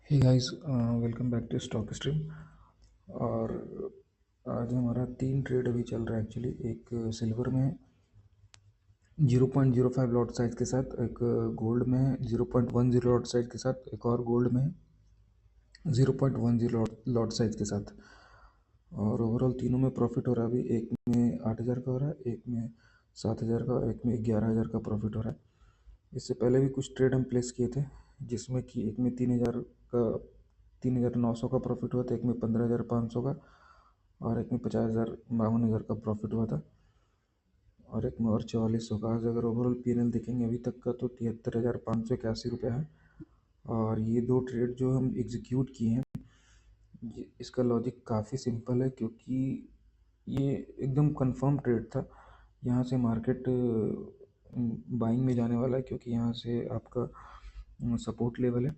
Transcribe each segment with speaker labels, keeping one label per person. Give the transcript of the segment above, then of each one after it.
Speaker 1: Hey guys, welcome back to stock stream. और आज हमारा 3 ट्रेड अभी चल रहा है। एक्चुअली एक सिल्वर में 0.05 लॉट साइज के साथ, एक गोल्ड में 0.10 लॉट साइज के साथ, एक और गोल्ड में 0.10 लॉट साइज के साथ। और ओवरऑल तीनों में प्रॉफिट हो रहा है। अभी एक में 8,000 का हो रहा है, एक में 7,000 का, एक में 11,000 का प्रॉफिट हो रहा है। इससे पहले भी कुछ ट्रेड हम प्लेस किए थे, जिसमें कि एक में 3,000 का 3,900 का प्रॉफिट हुआ था, एक में 15,500 का, और एक में 50,000 52,000 का प्रॉफिट हुआ था, और एक में और 4,400 का। आज अगर ओवरऑल पीएनएल देखेंगे अभी तक का, तो 73,581 है। और ये दो ट्रेड जो हम एग्जीक्यूट किए हैं, इसका लॉजिक काफ़ी सिंपल है, क्योंकि ये एकदम कंफर्म ट्रेड था। यहाँ से मार्केट बाइंग में जाने वाला है, क्योंकि यहाँ से आपका सपोर्ट लेवल है।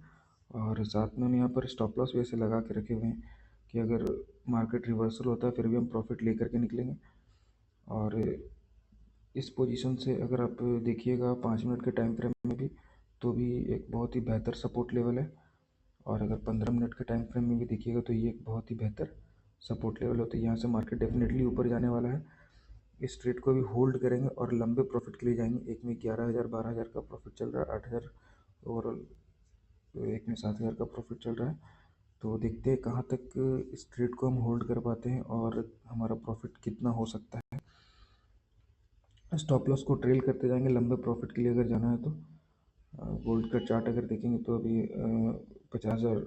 Speaker 1: और साथ में हम यहाँ पर स्टॉप लॉस भी ऐसे लगा के रखे हुए हैं कि अगर मार्केट रिवर्सल होता है फिर भी हम प्रॉफिट लेकर के निकलेंगे। और इस पोजीशन से अगर आप देखिएगा 5 मिनट के टाइम फ्रेम में भी, तो भी एक बहुत ही बेहतर सपोर्ट लेवल है। और अगर 15 मिनट के टाइम फ्रेम में भी देखिएगा तो ये एक बहुत ही बेहतर सपोर्ट लेवल होता है। यहाँ से मार्केट डेफिनेटली ऊपर जाने वाला है। इस ट्रेड को भी होल्ड करेंगे और लंबे प्रॉफिट के लिए जाएंगे। एक में 11,000 12,000 का प्रॉफिट चल रहा है, 8,000 ओवरऑल, तो एक में 7,000 का प्रॉफिट चल रहा है। तो देखते हैं कहाँ तक इस ट्रेड को हम होल्ड कर पाते हैं और हमारा प्रॉफिट कितना हो सकता है। स्टॉप लॉस को ट्रेल करते जाएंगे लंबे प्रॉफिट के लिए अगर जाना है तो। गोल्ड का चार्ट अगर देखेंगे तो अभी 50,000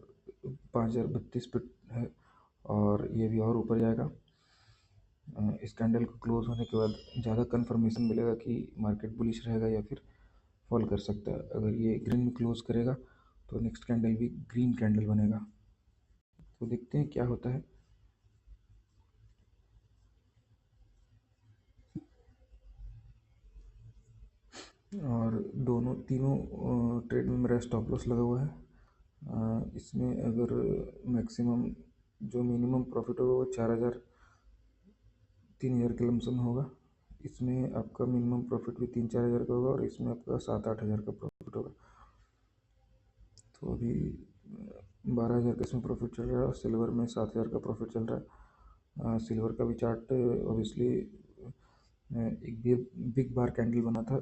Speaker 1: 5,032 पे है, और ये भी और ऊपर जाएगा। इस कैंडल को क्लोज होने के बाद ज़्यादा कंफर्मेशन मिलेगा कि मार्केट बुलिश रहेगा या फिर फॉल कर सकता है। अगर ये ग्रीन में क्लोज करेगा तो नेक्स्ट कैंडल भी ग्रीन कैंडल बनेगा। तो देखते हैं क्या होता है। और दोनों तीनों ट्रेड में मेरा स्टॉप लॉस लगा हुआ है। इसमें अगर मैक्सिमम जो मिनिमम प्रॉफिट होगा वो 4,000 3,000 के लमसम होगा। इसमें आपका मिनिमम प्रॉफिट भी 3-4 हज़ार का होगा, और इसमें आपका 7-8 हज़ार का प्रॉफिट होगा। तो अभी 12,000 का इसमें प्रॉफिट चल रहा है, और सिल्वर में 7,000 का प्रॉफिट चल रहा है। सिल्वर का भी चार्ट ऑब्वियसली एक बिग बार कैंडल बना था,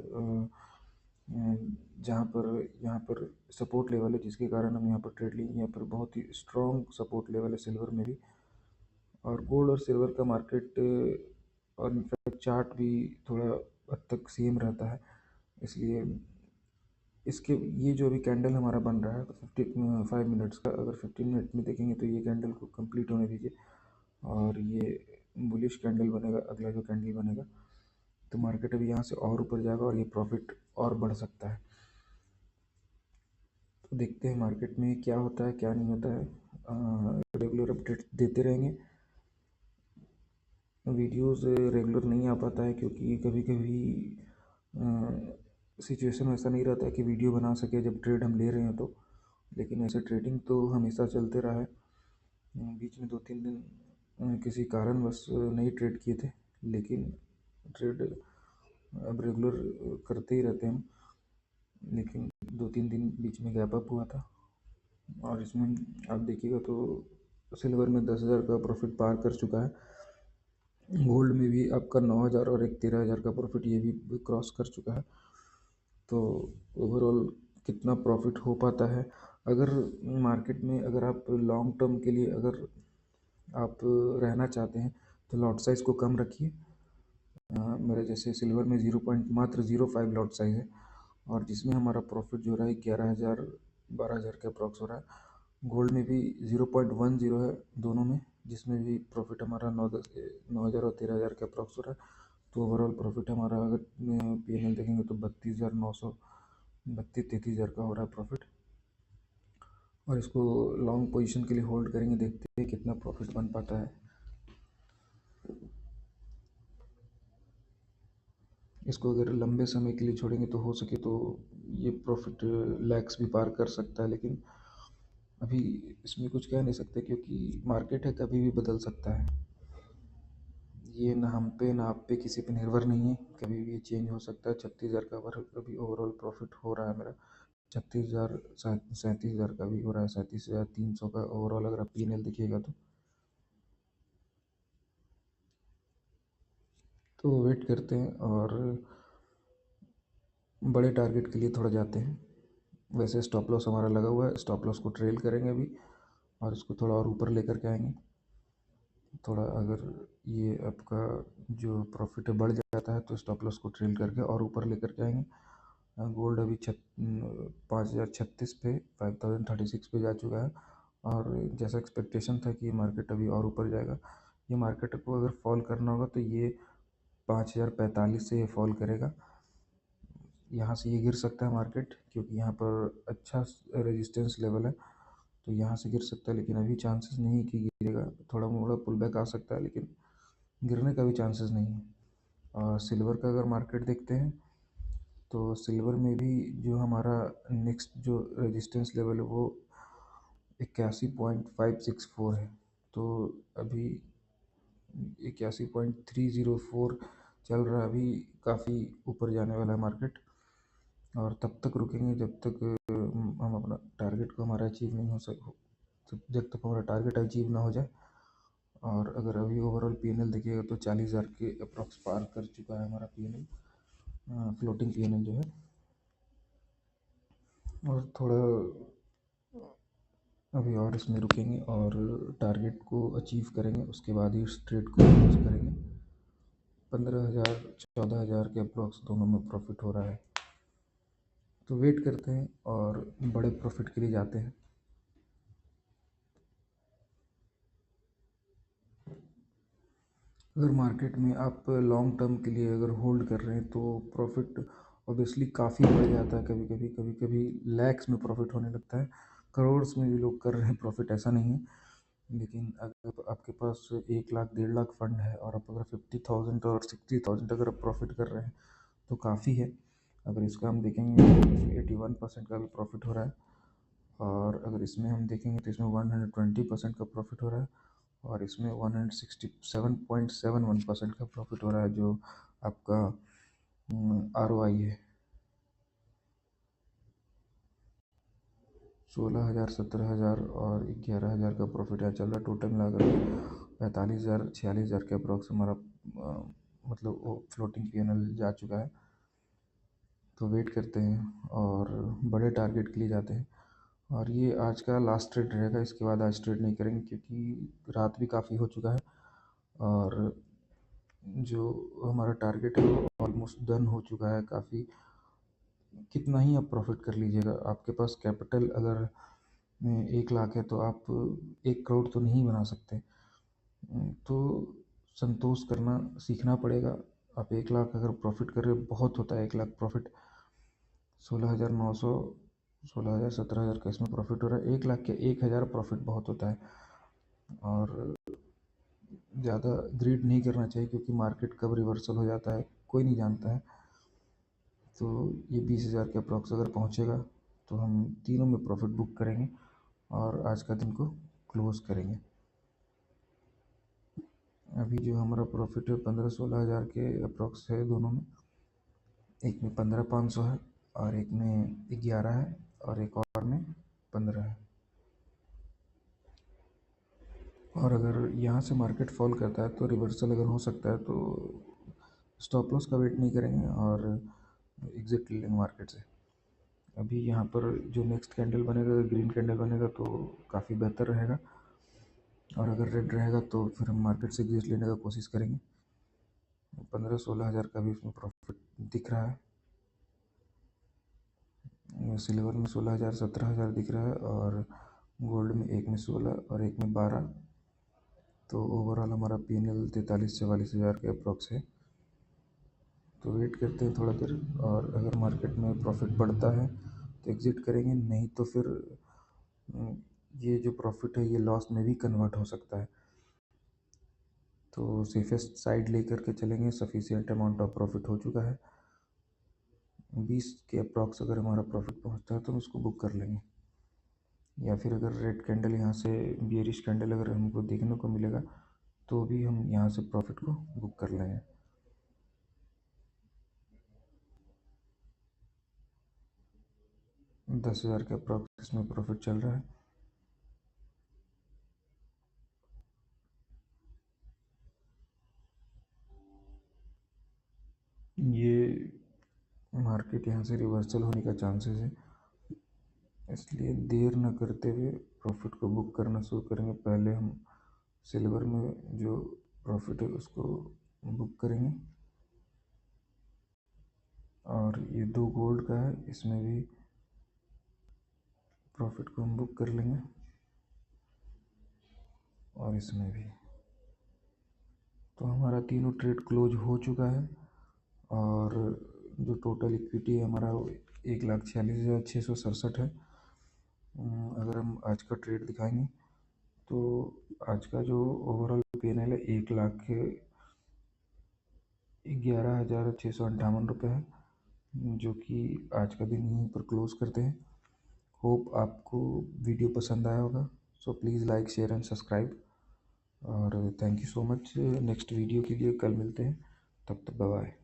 Speaker 1: जहाँ पर यहाँ पर सपोर्ट लेवल है, जिसके कारण हम यहाँ पर ट्रेड लिए। यहाँ पर बहुत ही स्ट्रॉन्ग सपोर्ट लेवल है सिल्वर में भी। और गोल्ड और सिल्वर का मार्केट और इनफैक्ट चार्ट भी थोड़ा हद तक सेम रहता है। इसलिए इसके ये जो अभी कैंडल हमारा बन रहा है 5 मिनट्स का, अगर 15 मिनट में देखेंगे तो ये कैंडल को कंप्लीट होने दीजिए, और ये बुलिश कैंडल बनेगा अगला जो कैंडल बनेगा। तो मार्केट अभी यहाँ से और ऊपर जाएगा और ये प्रॉफिट और बढ़ सकता है। तो देखते हैं मार्केट में क्या होता है क्या नहीं होता है। रेगुलर अपडेट देते रहेंगे। वीडियोस रेगुलर नहीं आ पाता है, क्योंकि कभी कभी सिचुएशन वैसा नहीं रहता है कि वीडियो बना सके जब ट्रेड हम ले रहे हैं तो। लेकिन ऐसे ट्रेडिंग तो हमेशा चलते रहा है। बीच में 2-3 दिन किसी कारणवश नहीं ट्रेड किए थे, लेकिन ट्रेड अब रेगुलर करते ही रहते हैं हम। लेकिन 2-3 दिन बीच में गैप अप हुआ था। और इसमें आप देखिएगा तो सिल्वर में 10,000 का प्रॉफिट पार कर चुका है। गोल्ड में भी आपका 9,000 और एक 13,000 का प्रॉफिट ये भी क्रॉस कर चुका है। तो ओवरऑल कितना प्रॉफिट हो पाता है, अगर मार्केट में अगर आप लॉन्ग टर्म के लिए अगर आप रहना चाहते हैं तो लॉट साइज़ को कम रखिए। मेरे जैसे सिल्वर में मात्र 0.05 लॉट साइज़ है, और जिसमें हमारा प्रॉफिट जो रहा है 11,000 12,000 के अप्रॉक्स हो रहा है। गोल्ड में भी 0.10 है दोनों में, जिसमें भी प्रॉफिट हमारा 9,000 और 13,000 के अप्रॉक्स हो रहा है। तो ओवरऑल प्रॉफिट हमारा अगर पीएनएल देखेंगे तो 32,900 32-33 हज़ार का हो रहा है प्रॉफिट। और इसको लॉन्ग पोजीशन के लिए होल्ड करेंगे, देखते हैं कितना प्रॉफिट बन पाता है। इसको अगर लंबे समय के लिए छोड़ेंगे तो हो सके तो ये प्रॉफिट लैक्स भी पार कर सकता है, लेकिन अभी इसमें कुछ कह नहीं सकते, क्योंकि मार्केट है, कभी भी बदल सकता है। ये ना हम पे ना आप पे किसी पे निर्भर नहीं है, कभी भी ये चेंज हो सकता है। 36,000 का अभी ओवरऑल प्रॉफिट हो रहा है मेरा। 36,000 37,000 का भी हो रहा है, 37,300 का ओवरऑल अगर आप P&L देखिएगा तो वेट करते हैं और बड़े टारगेट के लिए थोड़ा जाते हैं। वैसे स्टॉप लॉस हमारा लगा हुआ है, स्टॉप लॉस को ट्रेल करेंगे अभी और इसको थोड़ा और ऊपर लेकर के आएंगे। थोड़ा अगर ये आपका जो प्रॉफिट है बढ़ जाता है तो स्टॉप लॉस को ट्रेल करके और ऊपर लेकर के आएंगे। गोल्ड अभी 5,036 पे 5,036 पे जा चुका है और जैसा एक्सपेक्टेशन था कि ये मार्केट अभी और ऊपर जाएगा। ये मार्केट को अगर फॉल करना होगा तो ये 5,045 से ये फॉल करेगा। यहाँ से ये गिर सकता है मार्केट, क्योंकि यहाँ पर अच्छा रेजिस्टेंस लेवल है, तो यहाँ से गिर सकता है। लेकिन अभी चांसेस नहीं है कि गिरेगा, थोड़ा मोड़ा पुल बैक आ सकता है, लेकिन गिरने का भी चांसेस नहीं है। और सिल्वर का अगर मार्केट देखते हैं तो सिल्वर में भी जो हमारा नेक्स्ट जो रेजिस्टेंस लेवल है वो 81.564 है। तो अभी 81.304 चल रहा है, अभी काफ़ी ऊपर जाने वाला है मार्केट। और तब तक रुकेंगे जब तक हम अपना टारगेट को हमारा अचीव नहीं हो जब तक हमारा टारगेट अचीव ना हो जाए। और अगर अभी ओवरऑल P&L देखिएगा तो 40,000 के अप्रॉक्स पार कर चुका है हमारा P&L, फ्लोटिंग P&L जो है। और थोड़ा अभी और इसमें रुकेंगे और टारगेट को अचीव करेंगे, उसके बाद ही इस ट्रेड को क्लोज करेंगे। 15,000 14,000 के अप्रॉक्स दोनों में प्रॉफिट हो रहा है, तो वेट करते हैं और बड़े प्रॉफिट के लिए जाते हैं। अगर मार्केट में आप लॉन्ग टर्म के लिए अगर होल्ड कर रहे हैं तो प्रॉफिट ऑब्वियसली काफ़ी बढ़ जाता है। कभी कभी लैक्स में प्रॉफिट होने लगता है, करोड़्स में भी लोग कर रहे हैं प्रॉफिट, ऐसा नहीं है। लेकिन अगर आपके पास 1 लाख 1.5 लाख फंड है और आप अगर 50,000 और 60,000 अगर आप प्रॉफिट कर रहे हैं तो काफ़ी है। अगर इसका हम देखेंगे तो 81% का भी प्रॉफिट हो रहा है, और अगर इसमें हम देखेंगे तो इसमें 120% का प्रॉफिट हो रहा है, और इसमें 167.71% का प्रॉफिट हो रहा है, जो आपका ROI है। 16,000 17,000 और 11,000 का प्रॉफिट यहाँ चल रहा है। टोटल मिलाकर 45,000 46,000 के अप्रॉक्स हमारा मतलब वो फ्लोटिंग P&L जा चुका है। तो वेट करते हैं और बड़े टारगेट के लिए जाते हैं। और ये आज का लास्ट ट्रेड रहेगा, इसके बाद आज ट्रेड नहीं करेंगे क्योंकि रात भी काफ़ी हो चुका है और जो हमारा टारगेट है वो ऑलमोस्ट डन हो चुका है काफ़ी। कितना ही आप प्रॉफिट कर लीजिएगा, आपके पास कैपिटल अगर 1 लाख है तो आप 1 करोड़ तो नहीं बना सकते। तो संतोष करना सीखना पड़ेगा। आप 1 लाख अगर प्रॉफिट कर रहे हो, बहुत होता है 1 लाख प्रॉफिट। 16,900 16,000 17,000 का इसमें प्रॉफिट हो रहा है। 1 लाख के 1,000 प्रॉफिट बहुत होता है, और ज़्यादा ग्रीड नहीं करना चाहिए क्योंकि मार्केट कब रिवर्सल हो जाता है कोई नहीं जानता है। तो ये 20,000 के अप्रॉक्स अगर पहुँचेगा तो हम तीनों में प्रॉफिट बुक करेंगे और आज का दिन को क्लोज करेंगे। अभी जो हमारा प्रॉफिट है 15-16 हज़ार के अप्रॉक्स है दोनों में। एक में 15,500 है और एक में 11 है और एक और में 15 है। और अगर यहाँ से मार्केट फॉल करता है तो रिवर्सल अगर हो सकता है तो स्टॉप लॉस का वेट नहीं करेंगे और एग्जिट ले लेंगे मार्केट से। अभी यहाँ पर जो नेक्स्ट कैंडल बनेगा, अगर ग्रीन कैंडल बनेगा तो काफ़ी बेहतर रहेगा, और अगर रेड रहेगा तो फिर हम मार्केट से एग्जिट लेने का कोशिश करेंगे। 15-16 हज़ार का भी इसमें प्रॉफिट दिख रहा है। सिल्वर में 16,000 17,000 दिख रहा है, और गोल्ड में एक में 16 और एक में 12। तो ओवरऑल हमारा P&L 43-44 हज़ार के अप्रॉक्स है। तो वेट करते हैं थोड़ा देर, और अगर मार्केट में प्रॉफिट बढ़ता है तो एग्ज़िट करेंगे, नहीं तो फिर ये जो प्रॉफिट है ये लॉस में भी कन्वर्ट हो सकता है। तो सेफेस्ट साइड लेकर के चलेंगे। सफिशिएंट अमाउंट ऑफ प्रॉफिट हो चुका है, 20 के अप्रॉक्स अगर हमारा प्रॉफिट पहुंचता है तो हम उसको बुक कर लेंगे। या फिर अगर रेड कैंडल यहाँ से बियरिश कैंडल अगर हमको देखने को मिलेगा तो भी हम यहाँ से प्रॉफिट को बुक कर लेंगे। 10,000 के अप्रॉक्स इसमें प्रॉफिट चल रहा है। ये मार्केट यहाँ से रिवर्सल होने का चांसेस है, इसलिए देर न करते हुए प्रॉफिट को बुक करना शुरू करेंगे। पहले हम सिल्वर में जो प्रॉफिट है उसको बुक करेंगे, और ये 2 गोल्ड का है, इसमें भी प्रॉफिट को हम बुक कर लेंगे, और इसमें भी। तो हमारा तीनों ट्रेड क्लोज हो चुका है, और जो टोटल इक्विटी है हमारा 1,46,667 है। अगर हम आज का ट्रेड दिखाएंगे तो आज का जो ओवरऑल P&L है 1,11,658 रुपये है, जो कि आज का दिन यहीं पर क्लोज करते हैं। होप आपको वीडियो पसंद आया होगा, so please like share and subscribe, और thank you so much. Next video के लिए कल मिलते हैं, तब तक बाय बाय।